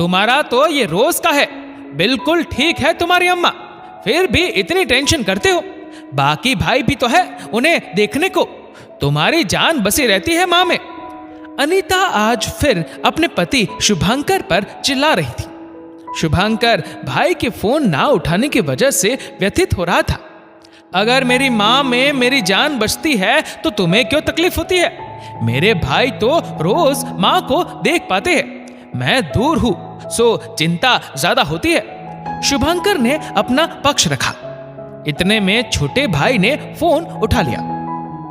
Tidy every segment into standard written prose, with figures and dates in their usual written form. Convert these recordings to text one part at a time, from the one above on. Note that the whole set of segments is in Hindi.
तुम्हारा तो ये रोज का है। बिल्कुल ठीक है तुम्हारी अम्मा, फिर भी इतनी टेंशन करते हो। बाकी भाई भी तो है उन्हें देखने को, तुम्हारी जान बसी रहती है माँ में। अनीता आज फिर अपने पति शुभंकर पर चिल्ला रही थी। शुभंकर भाई के फोन ना उठाने की वजह से व्यथित हो रहा था। अगर मेरी माँ में मेरी जान बचती है तो तुम्हें क्यों तकलीफ होती है? मेरे भाई तो रोज माँ को देख पाते हैं, मैं दूर हूं, सो चिंता ज्यादा होती है। शुभंकर ने अपना पक्ष रखा। इतने में छोटे भाई ने फोन उठा लिया।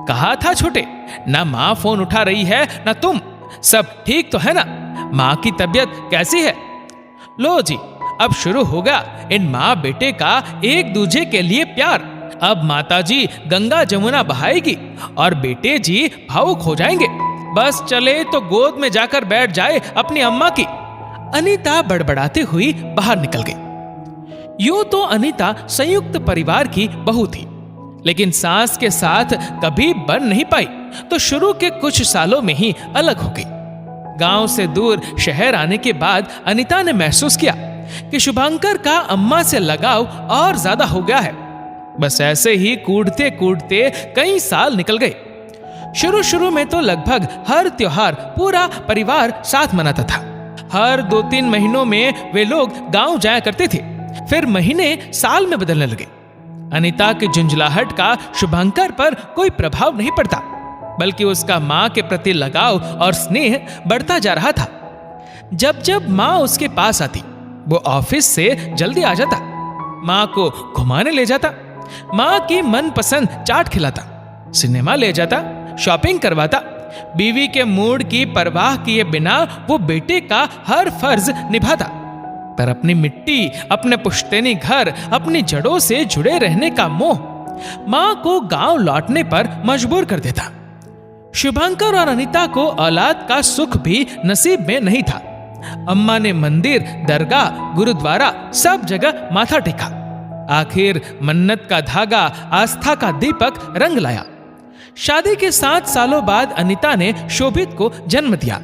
कहा था छोटे, ना माँ फोन उठा रही है ना तुम, सब ठीक तो है ना? माँ की तबीयत कैसी है? लो जी, अब शुरू होगा इन माँ बेटे का एक दूसरे के लिए प्यार। अब माता जी गंगा जमुना बहाएगी और बेटे जी भावुक हो जाएंगे। बस चले तो गोद में जाकर बैठ जाए अपनी अम्मा की। अनीता बड़बड़ाते हुई बाहर निकल गई। यूं तो अनीता संयुक्त परिवार की बहू थी, लेकिन सास के साथ कभी बन नहीं पाई, तो शुरू के कुछ सालों में ही अलग हो गई। गांव से दूर शहर आने के बाद अनीता ने महसूस किया कि शुभंकर का अम्मा से लगाव और ज्यादा हो गया है। बस ऐसे ही कूदते कूदते कई साल निकल गए। शुरू में तो लगभग हर त्योहार पूरा परिवार साथ मनाता था। हर 2-3 महीनों में वे लोग गांव जाया करते थे, फिर महीने साल में बदलने लगे। अनीता की झुंझलाहट का शुभंकर पर कोई प्रभाव नहीं पड़ता, बल्कि उसका माँ के प्रति लगाव और स्नेह बढ़ता जा रहा था। जब जब माँ उसके पास आती, वो ऑफिस से जल्दी आ जाता, माँ को घुमाने ले जाता, माँ की मनपसंद चाट खिलाता, सिनेमा ले जाता, शॉपिंग करवाता। बीवी के मूड की परवाह किए बिना वो बेटे का हर फर्ज निभाता, पर अपनी मिट्टी, अपने पुश्तैनी घर, अपनी जड़ों से जुड़े रहने का मोह माँ को गांव लौटने पर मजबूर कर देता। शुभंकर और अनीता को औलाद का सुख भी नसीब में नहीं था। अम्मा ने मंदिर, दरगाह, गुरुद्वारा सब जगह माथा टेका। आखिर मन्नत का धागा, आस्था का दीपक रंग लाया। शादी के 7 सालों बाद अनीता ने शोभित को जन्म दिया।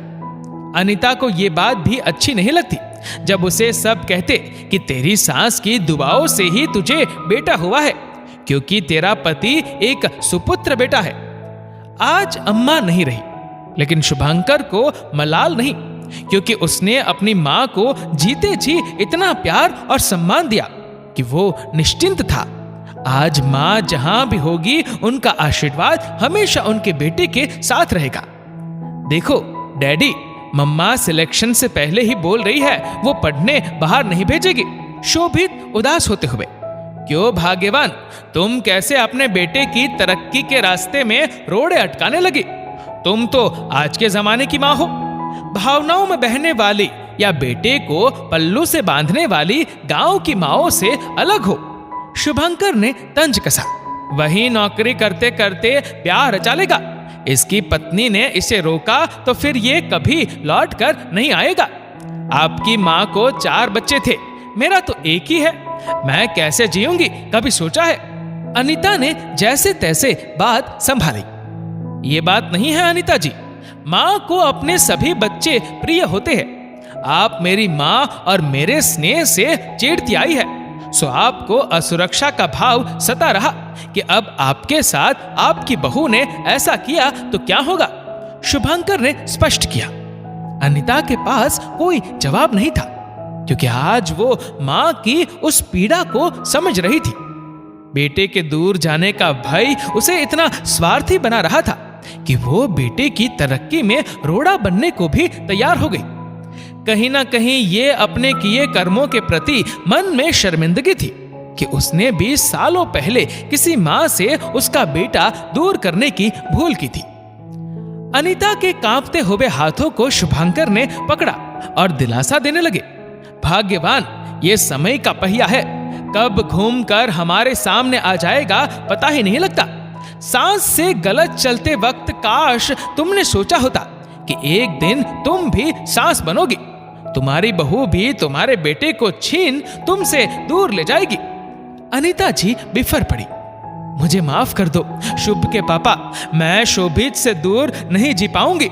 अनीता को यह बात भी अच्छी नहीं लगती जब उसे सब कहते कि तेरी सास की दुआओं से ही तुझे बेटा हुआ है, क्योंकि तेरा पति एक सुपुत्र बेटा है। आज अम्मा नहीं रही, लेकिन शुभंकर को मलाल नहीं, क्योंकि उसने अपनी माँ को जीते जी इतना प्यार और सम्मान दिया कि वो निश्चिंत था। आज माँ जहां भी होगी, उनका आशीर्वाद हमेशा उनके बेटे के साथ रहेगा। देखो डैडी, मम्मा सिलेक्शन से पहले ही बोल रही है वो पढ़ने बाहर नहीं भेजेगी। शोभित उदास होते हुए, क्यों भाग्यवान, तुम कैसे अपने बेटे की तरक्की के रास्ते में रोड़े अटकाने लगी? तुम तो आज के जमाने की माँ हो, भावनाओं में बहने वाली या बेटे को पल्लू से बांधने वाली गांव की माओं से अलग हो। शुभंकर ने तंज कसा। वही नौकरी करते करते ब्याह रचा लेगा। इसकी पत्नी ने इसे रोका तो फिर ये कभी लौट कर नहीं आएगा। आपकी माँ को 4 बच्चे थे, मेरा तो एक ही है। मैं कैसे जीऊंगी, कभी सोचा है? अनीता ने जैसे तैसे बात संभाली। ये बात नहीं है अनीता जी, माँ को अपने सभी बच्चे प्रिय होते हैं। आप मेरी माँ और मेरे स्नेह से चिढ़ती आई है, सो आपको असुरक्षा का भाव सता रहा कि अब आपके साथ आपकी बहू ने ऐसा किया तो क्या होगा? शुभंकर ने स्पष्ट किया। अनीता के पास कोई जवाब नहीं था, क्योंकि आज वो माँ की उस पीड़ा को समझ रही थी। बेटे के दूर जाने का भय उसे इतना स्वार्थी बना रहा था कि वो बेटे की तरक्की में रोड़ा बनने को भी तैयार हो गई। कहीं ना कहीं ये अपने किए कर्मों के प्रति मन में शर्मिंदगी थी कि उसने भी सालों पहले किसी माँ से उसका बेटा दूर करने की भूल की थी। अनीता के कांपते हुए हाथों को शुभंकर ने पकड़ा और दिलासा देने लगे। भाग्यवान, ये समय का पहिया है, कब घूमकर हमारे सामने आ जाएगा पता ही नहीं लगता। सांस से गलत चलते वक्त काश तुमने सोचा होता कि एक दिन तुम भी सांस बनोगी, तुम्हारी बहू भी तुम्हारे बेटे को छीन तुमसे दूर ले जाएगी। अनीता जी बिफर पड़ी। मुझे माफ कर दो शुभ के पापा, मैं शोभित से दूर नहीं जी पाऊंगी।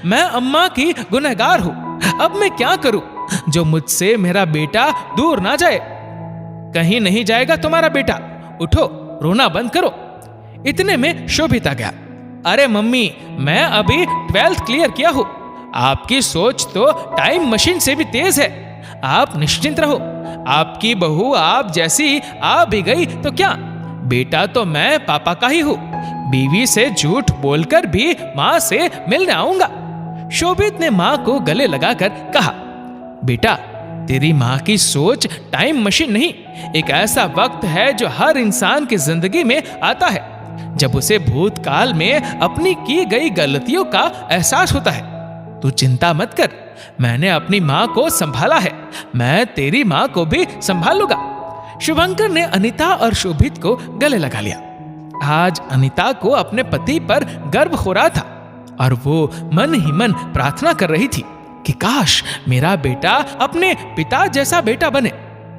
मैं अम्मा की गुनहगार हूँ, अब मैं क्या करूँ? जो मुझसे मेरा बेटा दूर ना जाए। कहीं नहीं जाएगा तुम्हारा बेटा, उठो, रोना बंद करो। इतने में शोभित आ गया। अरे मम्मी, मैं अभी 12th क्लियर किया हूं। आपकी सोच तो टाइम मशीन से भी तेज है। आप निश्चिंत रहो, आपकी बहू आप जैसी आ भी गई तो क्या, बेटा तो मैं पापा का ही हूं। बीवी से झूठ बोलकर भी मां से मिलने आऊंगा। शोभित ने मां को गले लगाकर कहा, बेटा तेरी मां की सोच टाइम मशीन नहीं, एक ऐसा वक्त है जो हर इंसान की जिंदगी में आता है जब उसे भूतकाल में अपनी की गई गलतियों का एहसास होता है। तू चिंता मत कर, मैंने अपनी मां को संभाला है, मैं तेरी मां को भी संभालूंगा। शुभंकर ने अनीता और शोभित को गले लगा लिया। आज अनीता को अपने पति पर गर्व हो रहा था और वो मन ही मन प्रार्थना कर रही थी कि काश मेरा बेटा अपने पिता जैसा बेटा बने।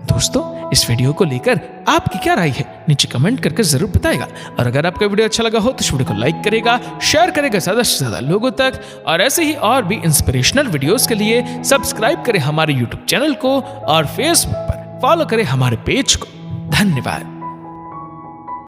दोस्तों, इस वीडियो को लेकर आपकी क्या राय है नीचे कमेंट करके जरूर बताएगा। और अगर आपका वीडियो अच्छा लगा हो तो इस वीडियो को लाइक करेगा, शेयर करेगा ज्यादा से ज्यादा लोगों तक, और ऐसे ही और भी इंस्पिरेशनल वीडियोस के लिए सब्सक्राइब करें हमारे यूट्यूब चैनल को और फेसबुक पर फॉलो करें हमारे पेज को। धन्यवाद।